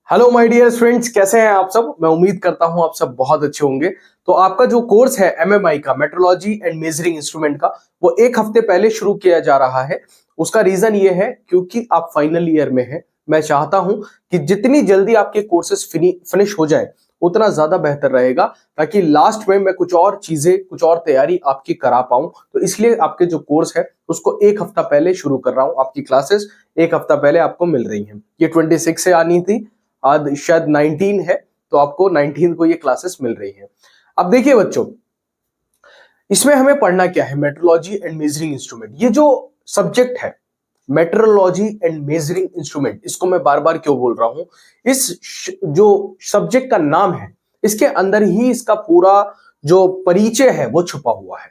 Hello my dear friends, कैसे हैं आप सब। मैं उम्मीद करता हूं आप सब बहुत अच्छे होंगे। तो आपका जो कोर्स है एमएमआई का, मेट्रोलॉजी एंड मेजरिंग इंस्ट्रूमेंट का, वो एक हफ्ते पहले शुरू किया जा रहा है। उसका रीजन ये है क्योंकि आप फाइनल ईयर में हैं। मैं चाहता हूं कि जितनी जल्दी आपके कोर्सेज फिनिश हो जाए उतना ज्यादा बेहतर रहेगा, ताकि लास्ट में मैं कुछ और चीजें, कुछ और तैयारी आपकी करा पाऊं। तो इसलिए आपके जो कोर्स है उसको एक हफ्ता पहले शुरू कर रहा हूं। आपकी क्लासेस एक हफ्ता पहले आपको मिल रही हैं। ये 26 से आनी थी, आज शायद 19 है, तो आपको 19 को ये क्लासेस मिल रही हैं। अब देखिए बच्चों, इसमें हमें पढ़ना क्या है, मेट्रोलॉजी एंड मेजरिंग इंस्ट्रूमेंट। ये जो सब्जेक्ट है मेट्रोलॉजी एंड मेजरिंग इंस्ट्रूमेंट, इसको मैं बार बार क्यों बोल रहा हूं, जो सब्जेक्ट का नाम है इसके अंदर ही इसका पूरा जो परिचय है वो छुपा हुआ है।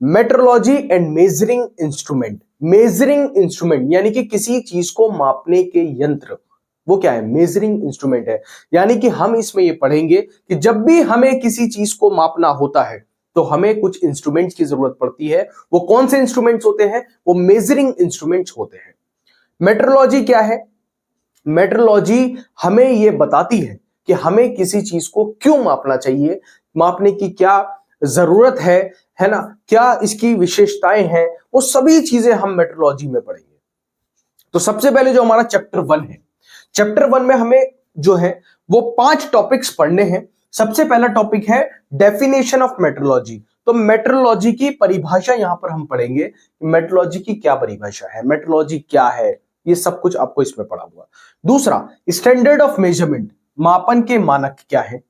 Metrology and measuring instrument, measuring instrument यानी कि किसी चीज को मापने के यंत्र, वो क्या है, मेजरिंग इंस्ट्रूमेंट है। यानी कि हम इसमें ये पढ़ेंगे कि जब भी हमें किसी चीज को मापना होता है तो हमें कुछ इंस्ट्रूमेंट्स की जरूरत पड़ती है। वो कौन से इंस्ट्रूमेंट्स होते हैं, वो मेजरिंग इंस्ट्रूमेंट्स होते हैं। मेट्रोलॉजी क्या है, मेट्रोलॉजी हमें ये बताती है कि हमें किसी चीज को क्यों मापना चाहिए, मापने की क्या जरूरत है ना, क्या इसकी विशेषताएं हैं, वो सभी चीजें हम मेट्रोलॉजी में पढ़ेंगे। तो सबसे पहले जो हमारा चैप्टर 1 है, चैप्टर 1 में हमें जो है वो 5 टॉपिक्स पढ़ने हैं। सबसे पहला टॉपिक है डेफिनेशन ऑफ मेट्रोलॉजी। तो मेट्रोलॉजी की परिभाषा यहां पर हम पढ़ेंगे। मेट्रोलॉजी की क्या परिभाषा है, मेट्रोलॉजी क्या है, ये सब कुछ आपको इसमें पढ़ा हुआ। दूसरा, स्टैंडर्ड ऑफ मेजरमेंट, मापन के मानक क्या है,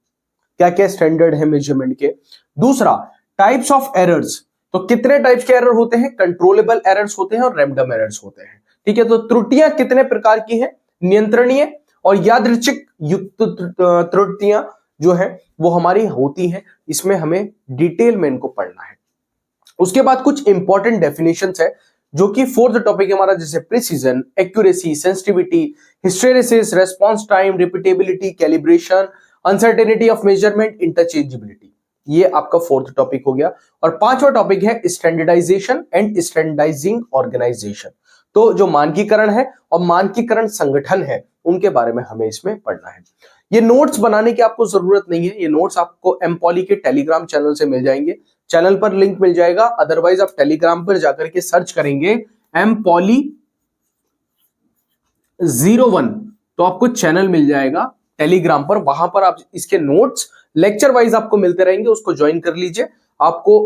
क्या क्या स्टैंडर्ड है मेजरमेंट के। दूसरा, टाइप्स ऑफ एरर्स, तो कितने टाइप्स के एरर होते हैं, कंट्रोलेबल एरर्स होते हैं और रैंडम एरर्स होते हैं। ठीक है, तो त्रुटियां कितने प्रकार की हैं, नियंत्रणीय और यादृच्छिक युक्त त्रुटियां जो है वो हमारी होती हैं। इसमें हमें डिटेल में इनको पढ़ना है। उसके बाद कुछ इंपॉर्टेंट डेफिनेशंस है जो कि फोर्थ टॉपिक हमारा, जैसे precision, accuracy, sensitivity, hysteresis, response time, repeatability, calibration, uncertainty of measurement, interchangeability. ये आपका फोर्थ टॉपिक हो गया। और पांचवा टॉपिक है स्टैंडर्डाइजेशन एंड स्टैंडर्डाइजिंग ऑर्गेनाइजेशन। तो जो मानकीकरण है और मानकीकरण संगठन है उनके बारे में हमें इसमें पढ़ना है। ये नोट्स बनाने की आपको जरूरत नहीं है, ये नोट्स आपको एमपॉली के टेलीग्राम चैनल से मिल जाएंगे। चैनल पर लिंक मिल जाएगा, अदरवाइज आप टेलीग्राम पर जाकर के सर्च करेंगे एमपॉली 01, तो आपको चैनल मिल जाएगा टेलीग्राम पर। वहां पर आप इसके नोट्स लेक्चर वाइज आपको मिलते रहेंगे, उसको ज्वाइन कर लीजिए। आपको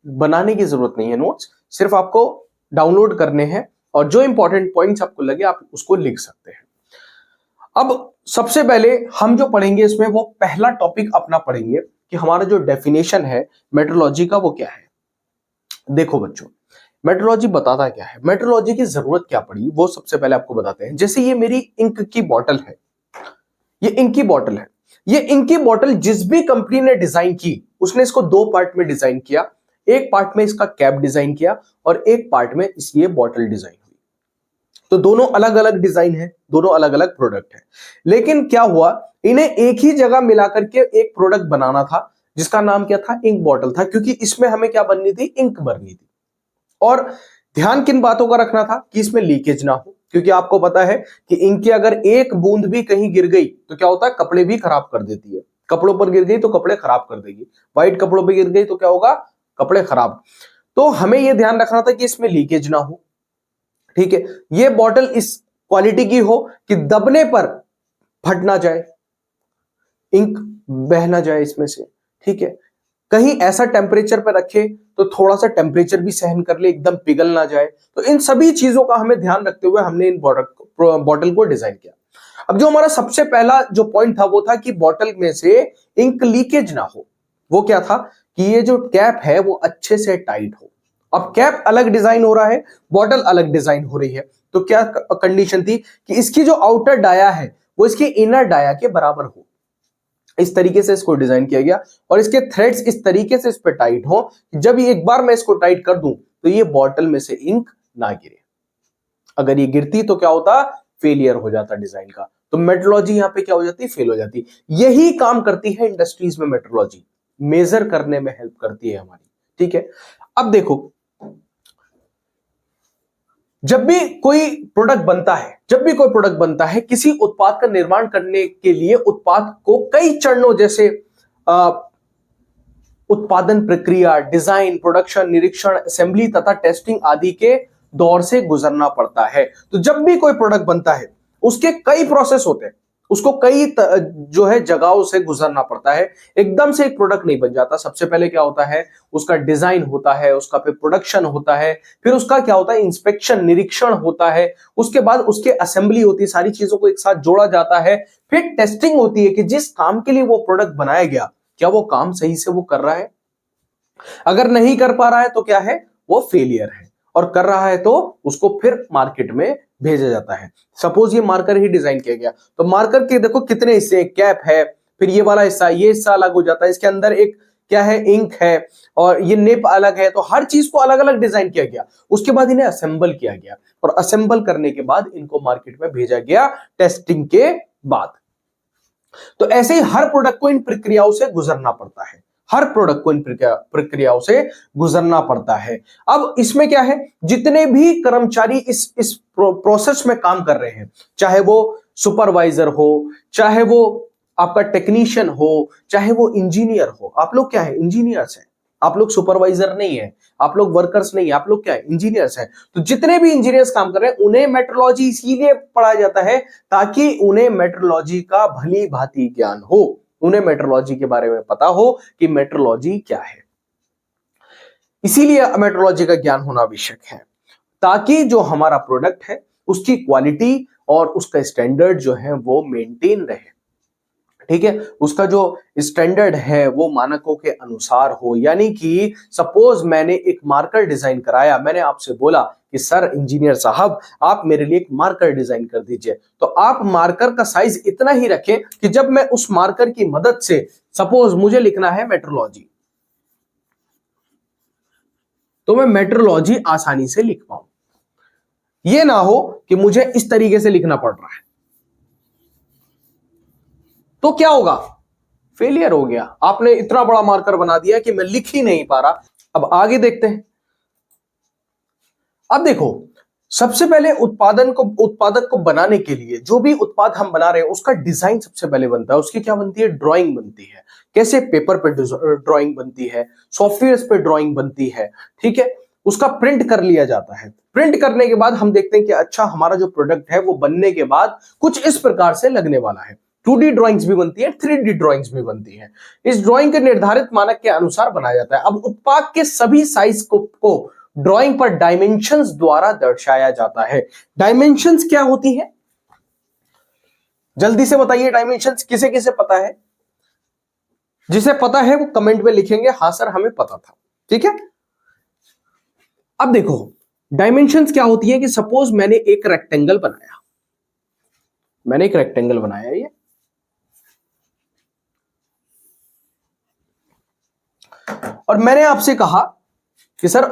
बनाने की जरूरत नहीं है नोट्स, सिर्फ आपको डाउनलोड करने हैं और जो इंपॉर्टेंट पॉइंट्स आपको लगे आप उसको लिख सकते हैं। अब सबसे पहले हम जो पढ़ेंगे इसमें, वो पहला टॉपिक अपना पढ़ेंगे कि हमारा जो डेफिनेशन है मेट्रोलॉजी का वो क्या है। देखो बच्चों, मेट्रोलॉजी बताता क्या है, मेट्रोलॉजी की जरूरत क्या पड़ी वो सबसे पहले आपको बताते हैं। जैसे ये मेरी इंक की बॉटल है, ये इंक की बॉटल है। ये इंक की बॉटल जिस भी कंपनी ने डिजाइन की उसने इसको दो पार्ट में डिजाइन किया। एक पार्ट में इसका कैप डिजाइन किया और एक पार्ट में इस ये बॉटल डिजाइन हुई। तो दोनों अलग अलग डिजाइन है, दोनों अलग अलग प्रोडक्ट है। लेकिन क्या हुआ, इन्हें एक ही जगह मिलाकर के एक प्रोडक्ट बनाना था जिसका नाम क्या था, इंक बॉटल था, क्योंकि इसमें हमें क्या बननी थी, इंक भरनी थी। और ध्यान किन बातों का रखना था कि इसमें लीकेज ना हो, क्योंकि आपको पता है कि इंक की अगर एक बूंद भी कहीं गिर गई तो क्या होता है, कपड़े भी खराब कर देती है। कपड़ों पर गिर गई तो कपड़े खराब कर देगी, व्हाइट कपड़ों पर गिर गई तो क्या होगा, कपड़े खराब। तो हमें यह ध्यान रखना था कि इसमें लीकेज ना हो। ठीक है, ये बॉटल इस क्वालिटी की हो कि दबने पर फट ना जाए, इंक बह ना जाए इसमें से। ठीक है, कहीं ऐसा टेम्परेचर पर रखे तो थोड़ा सा टेम्परेचर भी सहन कर ले, एकदम पिघल ना जाए। तो इन सभी चीजों का हमें ध्यान रखते हुए हमने इन बॉटल को डिजाइन किया। अब जो हमारा सबसे पहला जो पॉइंट था वो था कि बॉटल में से इंक लीकेज ना हो। वो क्या था कि ये जो कैप है वो अच्छे से टाइट हो। अब कैप अलग डिजाइन हो रहा है, बॉटल अलग डिजाइन हो रही है, तो क्या कंडीशन थी कि इसकी जो आउटर डाया है वो इसके इनर डाया के बराबर हो। इस तरीके से इसको डिजाइन किया गया और इसके थ्रेड्स इस तरीके से इस पे टाइट हो कि जब एक बार मैं इसको टाइट कर दूं तो ये बॉटल में से इंक ना गिरे। अगर ये गिरती तो क्या होता, फेलियर हो जाता डिजाइन का। तो मेट्रोलॉजी यहां पे क्या हो जाती, फेल हो जाती। यही काम करती है इंडस्ट्रीज में मेट्रोलॉजी, मेजर करने में हेल्प करती है हमारी। ठीक है, अब देखो जब भी कोई प्रोडक्ट बनता है, जब भी कोई प्रोडक्ट बनता है, किसी उत्पाद का निर्माण करने के लिए उत्पाद को कई चरणों जैसे उत्पादन प्रक्रिया, डिजाइन, प्रोडक्शन, निरीक्षण, असेंबली तथा टेस्टिंग आदि के दौर से गुजरना पड़ता है। तो जब भी कोई प्रोडक्ट बनता है उसके कई प्रोसेस होते हैं, उसको कई जो है जगहों से गुजरना पड़ता है। एकदम से एक प्रोडक्ट नहीं बन जाता। सबसे पहले क्या होता है, उसका डिजाइन होता है, उसका फिर प्रोडक्शन होता है, फिर उसका क्या होता है, इंस्पेक्शन, निरीक्षण होता है, उसके बाद उसके असेंबली होती है, सारी चीजों को एक साथ जोड़ा जाता है, फिर टेस्टिंग होती है कि जिस काम के लिए वो प्रोडक्ट बनाया गया क्या वो काम सही से वो कर रहा है। अगर नहीं कर पा रहा है तो क्या है, वो फेलियर है, और कर रहा है तो उसको फिर मार्केट में भेजा जाता है। सपोज ये मार्कर ही डिजाइन किया गया, तो मार्कर के देखो कितने हिस्से, कैप है, फिर ये वाला हिस्सा, ये हिस्सा अलग हो जाता है, इसके अंदर एक क्या है, इंक है, और ये नेप अलग है। तो हर चीज को अलग अलग डिजाइन किया गया, उसके बाद इन्हें असेंबल किया गया, और असेंबल करने के बाद इनको मार्केट में भेजा गया टेस्टिंग के बाद। तो ऐसे ही हर प्रोडक्ट को इन प्रक्रियाओं से गुजरना पड़ता है, हर प्रोडक्ट को इन प्रक्रियाओं से गुजरना पड़ता है। अब इसमें क्या है, जितने भी कर्मचारी इस प्रोसेस में काम कर रहे हैं, चाहे वो सुपरवाइजर हो, चाहे वो आपका टेक्नीशियन हो, चाहे वो इंजीनियर हो, आप लोग क्या है, इंजीनियर्स हैं, आप लोग सुपरवाइजर नहीं है, आप लोग वर्कर्स नहीं है, आप लोग क्या है, इंजीनियर्स हैं। तो जितने भी इंजीनियर्स काम कर रहे हैं उन्हें मेट्रोलॉजी इसीलिए पढ़ाया जाता है ताकि उन्हें मेट्रोलॉजी का भली भांति ज्ञान हो, उन्हें मेट्रोलॉजी के बारे में पता हो कि मेट्रोलॉजी क्या है। इसीलिए मेट्रोलॉजी का ज्ञान होना आवश्यक है, ताकि जो हमारा प्रोडक्ट है उसकी क्वालिटी और उसका स्टैंडर्ड जो है वो मेंटेन रहे। ठीक है, उसका जो स्टैंडर्ड है वो मानकों के अनुसार हो। यानी कि सपोज मैंने एक मार्कर डिजाइन कराया, मैंने आपसे बोला कि सर इंजीनियर साहब आप मेरे लिए एक मार्कर डिजाइन कर दीजिए, तो आप मार्कर का साइज इतना ही रखें कि जब मैं उस मार्कर की मदद से, सपोज मुझे लिखना है मेट्रोलॉजी, तो मैं मेट्रोलॉजी आसानी से लिख पाऊं। यह ना हो कि मुझे इस तरीके से लिखना पड़ रहा है, तो क्या होगा, फेलियर हो गया। आपने इतना बड़ा मार्कर बना दिया कि मैं लिख ही नहीं पा रहा। अब आगे देखते हैं। अब देखो, सबसे पहले उत्पादक को बनाने के लिए जो भी उत्पाद हम बना रहे हैं उसका डिजाइन सबसे पहले बनता है। उसकी क्या बनती है, ड्राइंग बनती है। कैसे, पेपर पे ड्राइंग बनती है, सॉफ्टवेयर पे ड्राइंग बनती है। ठीक है, उसका प्रिंट कर लिया जाता है। प्रिंट करने के बाद हम देखते हैं कि अच्छा हमारा जो प्रोडक्ट है वो बनने के बाद कुछ इस प्रकार से लगने वाला है। 2D ड्राइंग्स भी बनती है, 3D ड्राइंग्स भी बनती है। इस ड्राइंग के निर्धारित मानक के अनुसार बनाया जाता है। अब उत्पाद के सभी साइज को ड्राइंग पर डायमेंशंस द्वारा दर्शाया जाता है। डायमेंशंस क्या होती है, जल्दी से बताइए, डायमेंशंस किसे किसे पता है? जिसे पता है वो कमेंट में लिखेंगे हाँ सर हमें पता था। ठीक है, अब देखो डायमेंशंस क्या होती है कि सपोज मैंने एक रेक्टेंगल बनाया, ये और मैंने आपसे कहा कि सर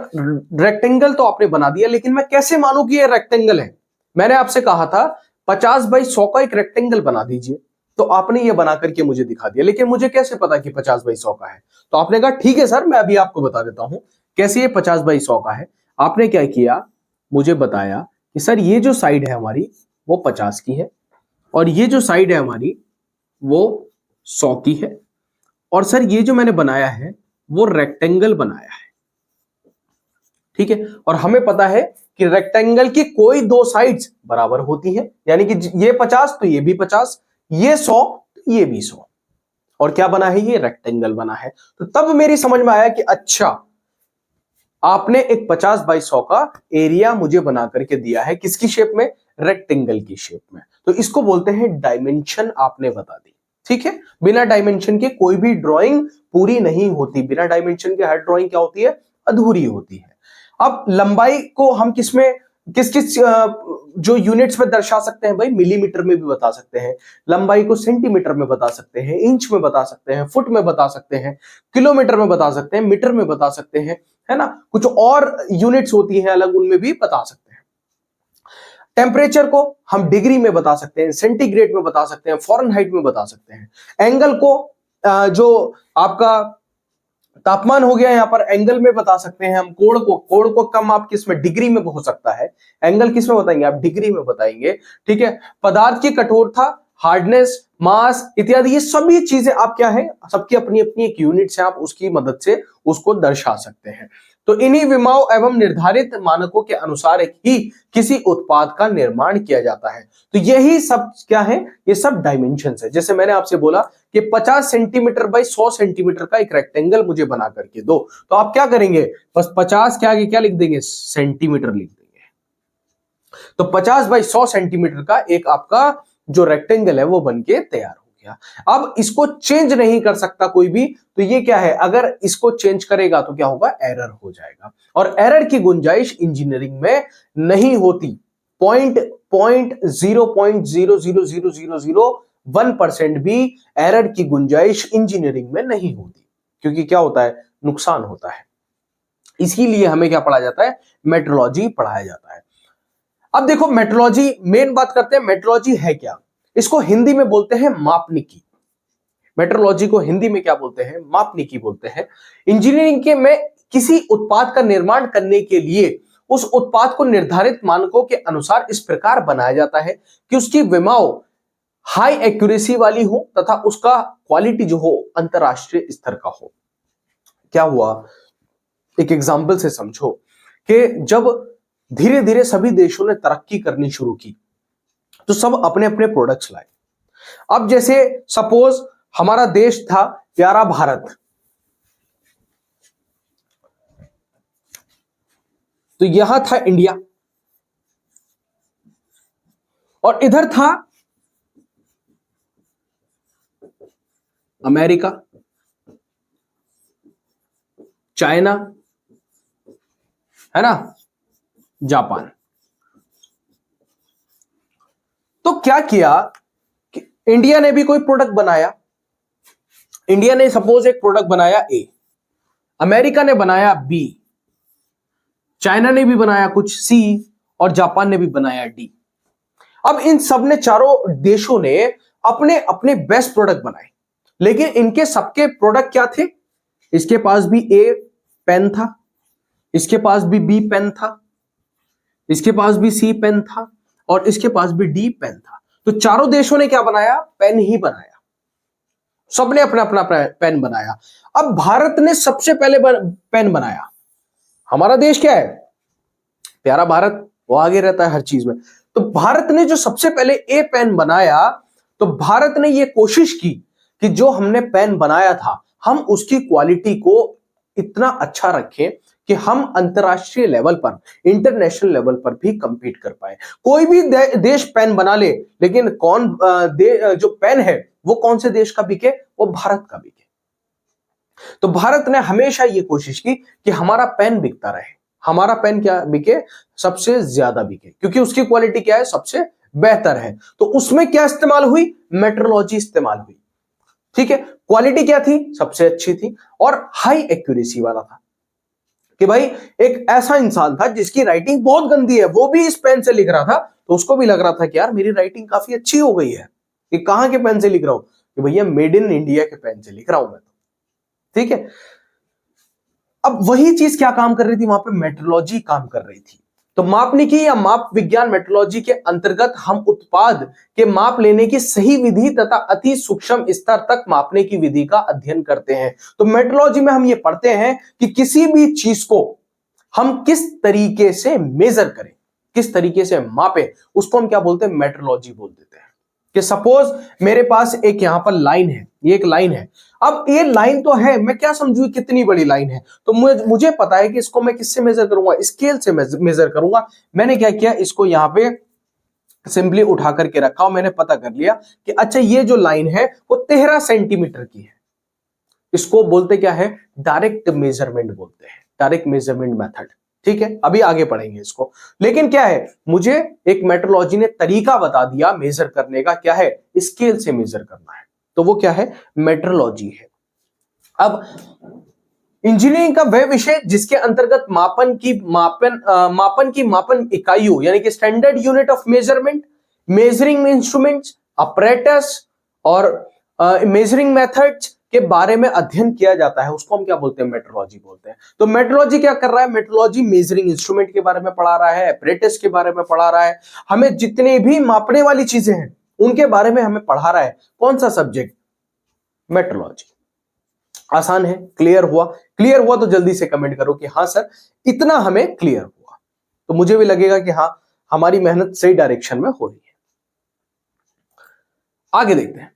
रेक्टेंगल तो आपने बना दिया, लेकिन मैं कैसे मानूं कि ये रेक्टेंगल है? मैंने आपसे कहा था 50 बाई 100 का एक रेक्टेंगल बना दीजिए, तो आपने ये बना करके मुझे दिखा दिया, लेकिन मुझे कैसे पता कि 50 बाई 100 का है? तो आपने कहा ठीक है सर मैं अभी आपको बता देता हूं कैसे ये 50 बाई 100 का है। आपने क्या किया, मुझे बताया कि सर ये जो साइड है हमारी वो 50 की है, और ये जो साइड है हमारी वो 100 की है, और सर ये जो मैंने बनाया है वो रेक्टेंगल बनाया है। ठीक है, और हमें पता है कि रेक्टेंगल की कोई दो साइड्स बराबर होती हैं, यानी कि ये 50 तो ये भी 50, ये 100 तो ये भी 100, और क्या बना है, ये रेक्टेंगल बना है। तो तब मेरी समझ में आया कि अच्छा आपने एक 50 बाई 100 का एरिया मुझे बना करके दिया है, किसकी शेप में, रेक्टेंगल की शेप में। तो इसको बोलते हैं डायमेंशन आपने बता दी। ठीक है, बिना डायमेंशन के कोई भी ड्राइंग पूरी नहीं होती, बिना डायमेंशन के हर ड्राइंग क्या होती है, अधूरी होती है। अब लंबाई को हम किसमें किस किस जो यूनिट्स में दर्शा सकते हैं भाई, मिलीमीटर में भी बता सकते हैं, लंबाई को सेंटीमीटर में बता सकते हैं, इंच में बता सकते हैं, फुट में बता सकते हैं, किलोमीटर में बता सकते हैं, मीटर में बता सकते हैं, है ना, कुछ और यूनिट्स होती हैं अलग, उनमें भी बता सकते हैं। टेम्परेचर को हम डिग्री में बता सकते हैं, सेंटीग्रेड में बता सकते हैं, फॉरेनहाइट में बता सकते हैं। एंगल को जो आपका तापमान हो गया, यहाँ पर एंगल में बता सकते हैं हम। कोण को कम आप किस में, डिग्री में हो सकता है। एंगल किस में बताएंगे आप, डिग्री में बताएंगे। ठीक है, पदार्थ की कठोरता, हार्डनेस, मास इत्यादि, ये सभी चीजें आप क्या है, सबकी अपनी अपनी एक यूनिट्स है, आप उसकी मदद से उसको दर्शा सकते हैं। तो इन्हीं विमाओं एवं निर्धारित मानकों के अनुसार ही किसी उत्पाद का निर्माण किया जाता है। तो यही सब क्या है, ये सब डायमेंशंस है। जैसे मैंने आपसे बोला कि 50 सेंटीमीटर बाई 100 सेंटीमीटर का एक रेक्टेंगल मुझे बना करके दो, तो आप क्या करेंगे, बस 50 के आगे क्या लिख देंगे, सेंटीमीटर लिख देंगे। तो 50 बाई 100 सेंटीमीटर का एक आपका जो रेक्टेंगल है वो बनके तैयार हो गया। अब इसको चेंज नहीं कर सकता कोई भी, तो ये क्या है, अगर इसको चेंज करेगा तो क्या होगा, एरर हो जाएगा। और एरर की गुंजाइश इंजीनियरिंग में नहीं होती। 0.0000001% भी एरर की गुंजाइश इंजीनियरिंग में नहीं होती, क्योंकि क्या होता है, नुकसान होता है। इसीलिए हमें क्या पढ़ाया जाता है, मेट्रोलॉजी पढ़ाया जाता है। अब देखो मेट्रोलॉजी, मेन बात करते हैं मेट्रोलॉजी है क्या। इसको हिंदी में बोलते हैं मापनिकी। मेट्रोलॉजी को हिंदी में क्या बोलते हैं, मापनिकी बोलते हैं। इंजीनियरिंग के में किसी उत्पाद का निर्माण करने के लिए उस उत्पाद को निर्धारित मानकों के अनुसार इस प्रकार बनाया जाता है कि उसकी विमाओं हाई एक्यूरेसी वाली हो तथा उसका क्वालिटी जो हो अंतरराष्ट्रीय स्तर का हो। क्या हुआ, एक एग्जाम्पल से समझो कि जब धीरे धीरे सभी देशों ने तरक्की करनी शुरू की तो सब अपने अपने प्रोडक्ट्स लाए। अब जैसे सपोज हमारा देश था प्यारा भारत, तो यहां था इंडिया और इधर था अमेरिका, चाइना, है ना, जापान। तो क्या किया कि इंडिया ने भी कोई प्रोडक्ट बनाया। इंडिया ने सपोज एक प्रोडक्ट बनाया ए, अमेरिका ने बनाया बी, चाइना ने भी बनाया कुछ सी और जापान ने भी बनाया डी। अब इन सब ने, चारों देशों ने अपने अपने बेस्ट प्रोडक्ट बनाए, लेकिन इनके सबके प्रोडक्ट क्या थे, इसके पास भी ए पेन था, इसके पास भी बी पेन था, इसके पास भी सी पेन था और इसके पास भी डी पेन था। तो चारों देशों ने क्या बनाया, पेन ही बनाया, सबने अपना अपना पेन बनाया। अब भारत ने सबसे पहले पेन बनाया। हमारा देश क्या है, प्यारा भारत, वो आगे रहता है हर चीज में। तो भारत ने जो सबसे पहले ए पेन बनाया, तो भारत ने ये कोशिश की कि जो हमने पेन बनाया था हम उसकी क्वालिटी को इतना अच्छा रखें कि हम अंतरराष्ट्रीय लेवल पर, इंटरनेशनल लेवल पर भी कंपीट कर पाए। कोई भी देश पेन बना ले, लेकिन जो पेन है वो कौन से देश का बिके, वो भारत का बिके। तो भारत ने हमेशा ये कोशिश की कि हमारा पेन बिकता रहे, हमारा पेन क्या बिके, सबसे ज्यादा बिके, क्योंकि उसकी क्वालिटी क्या है, सबसे बेहतर है। तो उसमें क्या इस्तेमाल हुई, मेट्रोलॉजी इस्तेमाल हुई। ठीक है, क्वालिटी क्या थी, सबसे अच्छी थी और हाई एक्यूरेसी वाला था। कि भाई एक ऐसा इंसान था जिसकी राइटिंग बहुत गंदी है, वो भी इस पेन से लिख रहा था, तो उसको भी लग रहा था कि यार मेरी राइटिंग काफी अच्छी हो गई है। कि कहां के पेन से लिख रहा हूं, कि भैया मेड इन इंडिया के पेन से लिख रहा हूं मैं तो। ठीक है, अब वही चीज क्या काम कर रही थी वहां पे, मेट्रोलॉजी काम कर रही थी। तो मापनिकी या माप विज्ञान मेट्रोलॉजी के अंतर्गत हम उत्पाद के माप लेने की सही विधि तथा अति सूक्ष्म स्तर तक मापने की विधि का अध्ययन करते हैं। तो मेट्रोलॉजी में हम ये पढ़ते हैं कि किसी भी चीज को हम किस तरीके से मेजर करें, किस तरीके से मापें, उसको हम क्या बोलते हैं, मेट्रोलॉजी बोल देते हैं। कि सपोज मेरे पास एक यहां पर लाइन है, ये एक लाइन है। अब ये लाइन तो है, मैं क्या समझू कितनी बड़ी लाइन है, तो मुझे पता है कि इसको मैं किससे मेजर करूंगा, स्केल से मेजर करूंगा। मैंने क्या किया, इसको यहां पे सिंपली उठा करके रखा और मैंने पता कर लिया कि अच्छा ये जो लाइन है वो 13 सेंटीमीटर की है। इसको बोलते क्या है, डायरेक्ट मेजरमेंट बोलते हैं, डायरेक्ट मेजरमेंट मेथड। ठीक है, अभी आगे पढ़ेंगे इसको। लेकिन क्या है, मुझे एक मेट्रोलॉजी ने तरीका बता दिया मेजर करने का, क्या है, स्केल से मेजर करना है, तो वो क्या है, मेट्रोलॉजी है। अब इंजीनियरिंग का वह विषय जिसके अंतर्गत मापन की मापन इकाइयों यानी कि standard unit of measurement, measuring instruments, apparatus और मेजरिंग मेथड्स के बारे में अध्ययन किया जाता है उसको हम क्या बोलते हैं, मेट्रोलॉजी बोलते हैं। तो मेट्रोलॉजी क्या कर रहा है, मेट्रोलॉजी मेजरिंग इंस्ट्रूमेंट के बारे में पढ़ा रहा है, एपरेटस के बारे में पढ़ा रहा है, हमें जितने भी मापने वाली चीजें हैं उनके बारे में हमें पढ़ा रहा है। कौन सा सब्जेक्ट, मेट्रोलॉजी। आसान है, क्लियर हुआ? क्लियर हुआ तो जल्दी से कमेंट करो कि हाँ सर इतना हमें क्लियर हुआ, तो मुझे भी लगेगा कि हाँ हमारी मेहनत सही डायरेक्शन में हो रही है। आगे देखते हैं।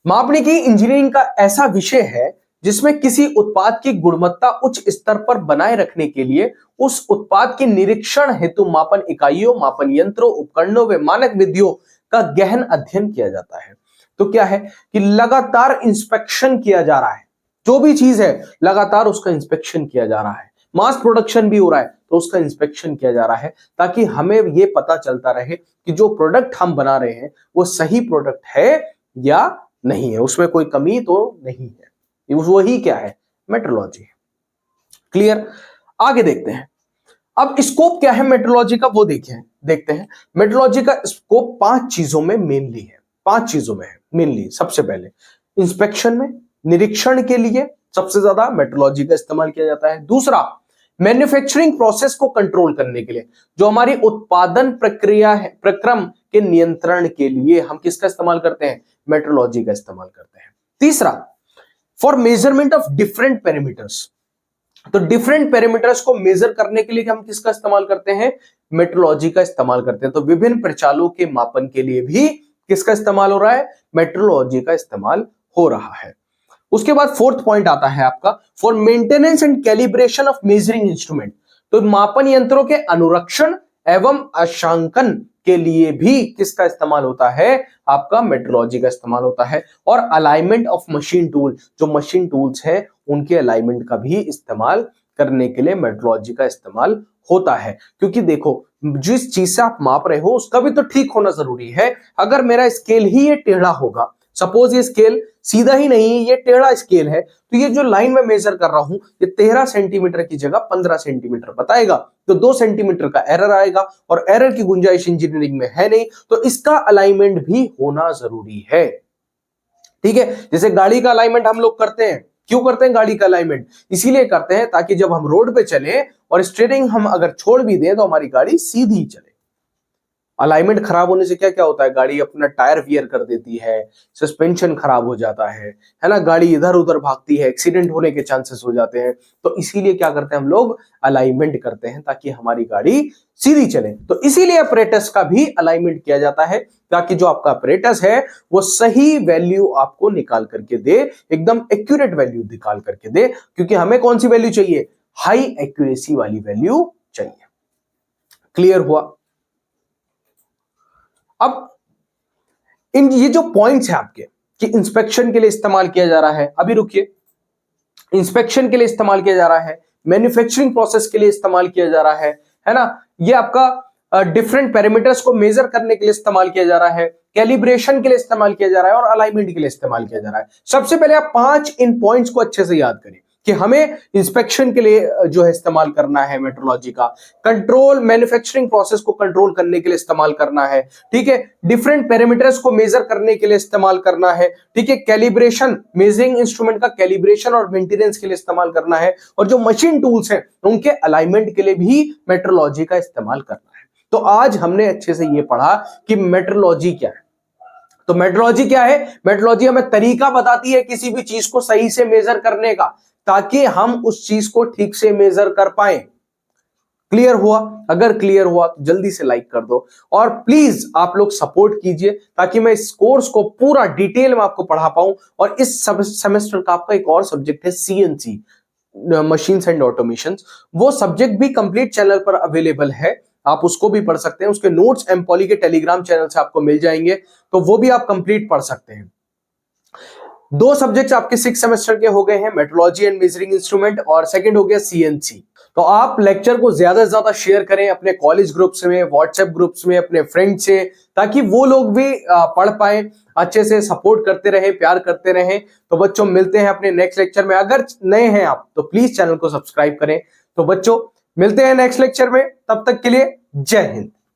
मापनिकी इंजीनियरिंग का ऐसा विषय है जिसमें किसी उत्पाद की गुणवत्ता उच्च स्तर पर बनाए रखने के लिए उस उत्पाद के निरीक्षण हेतु मापन इकाइयों, मापन यंत्रों, उपकरणों व मानक विधियों का गहन अध्ययन किया जाता है। तो क्या है कि लगातार इंस्पेक्शन किया जा रहा है, जो भी चीज है लगातार उसका इंस्पेक्शन किया जा रहा है। मास प्रोडक्शन भी हो रहा है तो उसका इंस्पेक्शन किया जा रहा है, ताकि हमें यह पता चलता रहे कि जो प्रोडक्ट हम बना रहे हैं वो सही प्रोडक्ट है या नहीं है, उसमें कोई कमी तो नहीं है। वही क्या है, मेट्रोलॉजी है। क्लियर? आगे देखते हैं। अब स्कोप क्या है मेट्रोलॉजी का वो देखते हैं। मेट्रोलॉजी का स्कोप 5 चीजों में मेनली है, 5 चीजों में है मेनली। सबसे पहले इंस्पेक्शन में, निरीक्षण के लिए सबसे ज्यादा मेट्रोलॉजी का इस्तेमाल किया जाता है। दूसरा, मैन्युफैक्चरिंग प्रोसेस को कंट्रोल करने के लिए, जो हमारी उत्पादन प्रक्रिया है, प्रक्रम के नियंत्रण के लिए हम किसका इस्तेमाल करते हैं, मेट्रोलॉजी का इस्तेमाल करते हैं। तीसरा, for measurement of different parameters, तो डिफरेंट पैरामीटर्स को मेजर करने के लिए हम किसका इस्तेमाल करते हैं, मेट्रोलॉजी का इस्तेमाल करते हैं। तो विभिन्न प्रचालों के मापन के लिए भी किसका इस्तेमाल हो रहा है, मेट्रोलॉजी का इस्तेमाल हो रहा है। उसके बाद फोर्थ पॉइंट आता है आपका, for maintenance and calibration of measuring instrument, तो मापन यंत्रों के अनुरक्षण एवं अंशांकन के लिए भी किसका इस्तेमाल होता है, आपका मेट्रोलॉजी का इस्तेमाल होता है। और अलाइनमेंट ऑफ मशीन टूल, जो मशीन टूल्स हैं उनके अलाइनमेंट का भी इस्तेमाल करने के लिए मेट्रोलॉजी का इस्तेमाल होता है। क्योंकि देखो जिस चीज से आप माप रहे हो उसका भी तो ठीक होना जरूरी है। अगर मेरा स्केल ही ये टेढ़ा होगा, सपोज ये स्केल सीधा ही नहीं, ये टेढ़ा स्केल है, तो ये जो लाइन में मेजर कर रहा हूं ये 13 सेंटीमीटर की जगह 15 सेंटीमीटर बताएगा, तो 2 सेंटीमीटर का एरर आएगा, और एरर की गुंजाइश इंजीनियरिंग में है नहीं, तो इसका अलाइनमेंट भी होना जरूरी है। ठीक है, जैसे गाड़ी का अलाइनमेंट हम लोग करते हैं, क्यों करते हैं गाड़ी का अलाइनमेंट, इसीलिए करते हैं ताकि जब हम रोड पे चले और स्टीयरिंग हम अगर छोड़ भी दें तो हमारी गाड़ी सीधी चले। अलाइनमेंट खराब होने से क्या क्या होता है, गाड़ी अपना टायर वियर कर देती है, सस्पेंशन खराब हो जाता है ना, गाड़ी इधर उधर भागती है, एक्सीडेंट होने के चांसेस हो जाते हैं। तो इसीलिए क्या करते हैं हम लोग, अलाइनमेंट करते हैं ताकि हमारी गाड़ी सीधी चले। तो इसीलिए अपरेटस का भी अलाइनमेंट किया जाता है, ताकि जो आपका अपरेटस है वो सही वैल्यू आपको निकाल करके दे, एकदम एक्यूरेट वैल्यू निकाल करके दे। क्योंकि हमें कौन सी वैल्यू चाहिए, हाई एक्यूरेसी वाली वैल्यू चाहिए। क्लियर हुआ? अब ये जो पॉइंट्स हैं आपके कि इंस्पेक्शन के लिए इस्तेमाल किया जा रहा है, अभी रुकिए, इंस्पेक्शन के लिए इस्तेमाल किया जा रहा है, मैन्युफैक्चरिंग प्रोसेस के लिए इस्तेमाल किया जा रहा है ना, ये आपका डिफरेंट पैरामीटर्स को मेजर करने के लिए इस्तेमाल किया जा रहा है, कैलिब्रेशन के लिए इस्तेमाल किया जा रहा है, और अलाइनमेंट के लिए इस्तेमाल किया जा रहा है। सबसे पहले आप 5 इन पॉइंट्स को अच्छे से याद करें कि हमें इंस्पेक्शन के लिए जो है इस्तेमाल करना है मेट्रोलॉजी का, कंट्रोल मैन्युफैक्चरिंग प्रोसेस को कंट्रोल करने के लिए इस्तेमाल करना है, ठीक है, डिफरेंट पैरामीटर्स को मेजर करने के लिए इस्तेमाल करना है, ठीक है, कैलिब्रेशन मेजरिंग इंस्ट्रूमेंट का कैलिब्रेशन और मेंटेनेंस के लिए इस्तेमाल करना है, और जो मशीन टूल्स हैं उनके अलाइनमेंट के लिए भी मेट्रोलॉजी का इस्तेमाल करना है। तो आज हमने अच्छे से ये पढ़ा कि मेट्रोलॉजी क्या है। तो मेट्रोलॉजी क्या है, मेट्रोलॉजी हमें तरीका बताती है किसी भी चीज को सही से मेजर करने का, ताकि हम उस चीज को ठीक से मेजर कर पाए। क्लियर हुआ? अगर क्लियर हुआ तो जल्दी से लाइक कर दो, और प्लीज आप लोग सपोर्ट कीजिए ताकि मैं इस कोर्स को पूरा डिटेल में आपको पढ़ा पाऊं। और इस सेमेस्टर का आपका एक और सब्जेक्ट है सीएनसी, मशीन्स एंड ऑटोमेशन, वो सब्जेक्ट भी कंप्लीट चैनल पर अवेलेबल है, आप उसको भी पढ़ सकते हैं। उसके नोट्स एमपॉली के टेलीग्राम चैनल से आपको मिल जाएंगे, तो वो भी आप कंप्लीट पढ़ सकते हैं। 2 सब्जेक्ट्स आपके 6 सेमेस्टर के हो गए हैं, मेट्रोलॉजी एंड मेजरिंग इंस्ट्रूमेंट, और सेकंड हो गया सीएनसी। तो आप लेक्चर को ज्यादा से ज्यादा शेयर करें अपने कॉलेज ग्रुप्स में, व्हाट्सएप ग्रुप्स में, अपने फ्रेंड से, ताकि वो लोग भी पढ़ पाए, अच्छे से सपोर्ट करते रहे, प्यार करते रहें। तो बच्चों मिलते हैं अपने नेक्स्ट लेक्चर में। अगर नए हैं आप तो प्लीज चैनल को सब्सक्राइब करें। तो बच्चों मिलते हैं नेक्स्ट लेक्चर में, तब तक के लिए जय हिंद।